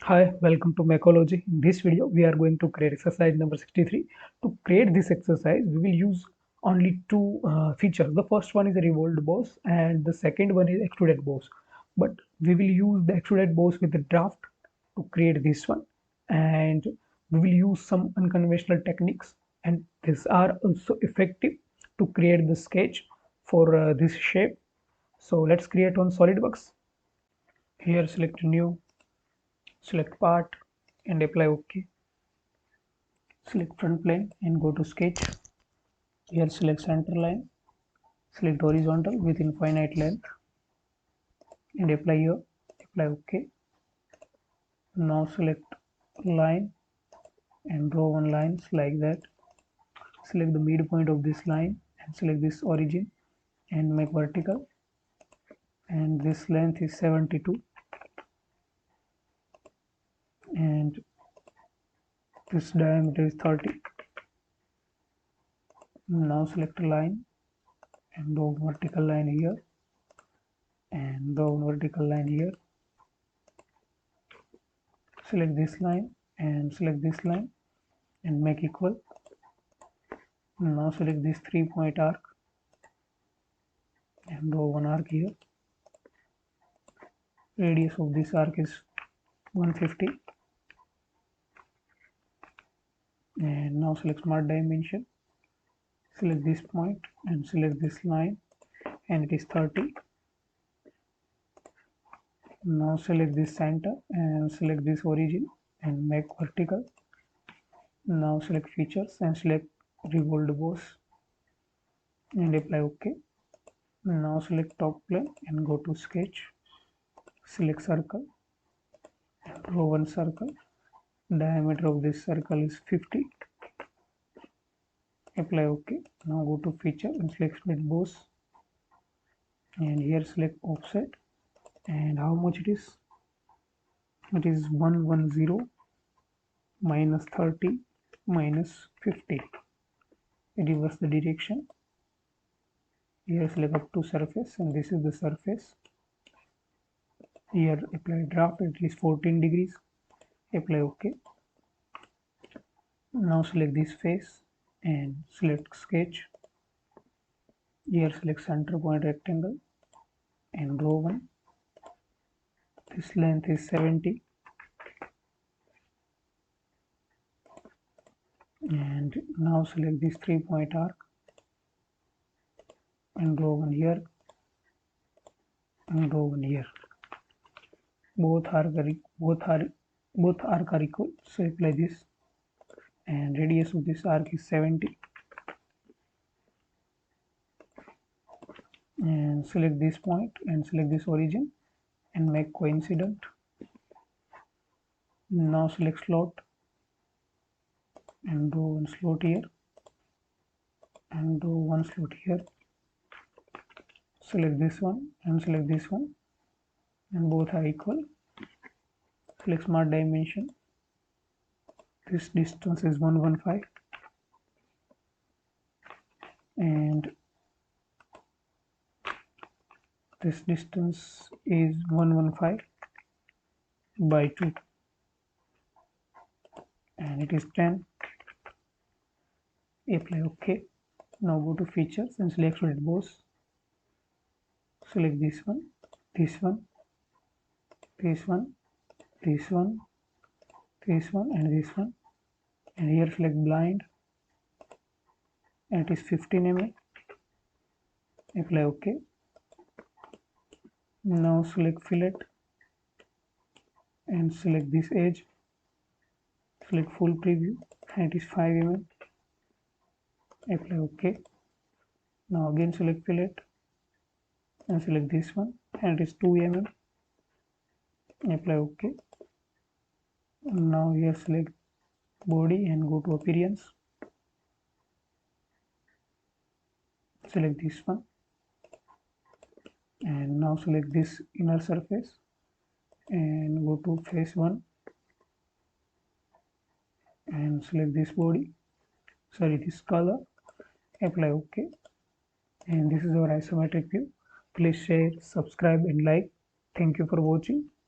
Hi, welcome to MECHOLOGY. In this video, we are going to create exercise number 63. To create this exercise, we will use only two features. The first one is a revolved boss and the second one is extruded boss. But we will use the extruded boss with the draft to create this one. And we will use some unconventional techniques, and these are also effective to create the sketch for this shape. So let's create on SolidWorks. Here select new, select part and apply OK. Select front plane and go to sketch. Here select center line, select horizontal with infinite length and apply here, apply OK. Now select line and draw one lines like that. Select the midpoint of this line and select this origin and make vertical, and this length is 72 and this diameter is 30. Now select a line and draw vertical line here and draw vertical line here. Select this line and select this line and make equal. Now select this 3-point arc and draw one arc here. Radius of this arc is 150. And now select smart dimension. Select this point and select this line and it is 30. Now select this center and select this origin and make vertical. Now select features and select revolved boss and apply OK. Now select top plane and go to sketch. Select circle and draw one circle. Diameter of this circle is 50. Apply OK. Now go to feature and select split boss and here select offset and how much it is. It is 110 minus 30 minus 50. Reverse the direction. Here select up to surface and this is the surface. Here apply draft, it is 14 degrees. Apply OK. Now select this face and select sketch. Here select center point rectangle and draw one. This length is 70 and now select this 3-point arc and draw one here and draw one here. Both arcs are equal, so apply this and radius of this arc is 70 and select this point and select this origin and make coincident. Now select slot and draw one slot here and draw one slot here. Select this one and select this one and both are equal. Select smart dimension. This distance is 115 and this distance is 115 by 2 and it is 10. Apply OK. Now go to features and select solid boss. Select this one, this one, this one, this one, this one and this one, and here select blind and it is 15 mm. Apply OK. Now select fillet and select this edge. Select full preview and it is 5 mm. Apply OK. Now again select fillet and select this one and it is 2 mm. Apply OK. Now here select body and go to appearance. Select this one and now select this inner surface and go to face 1 and select this body, this color. Apply OK. And this is our isometric view. Please share, subscribe and like. Thank you for watching.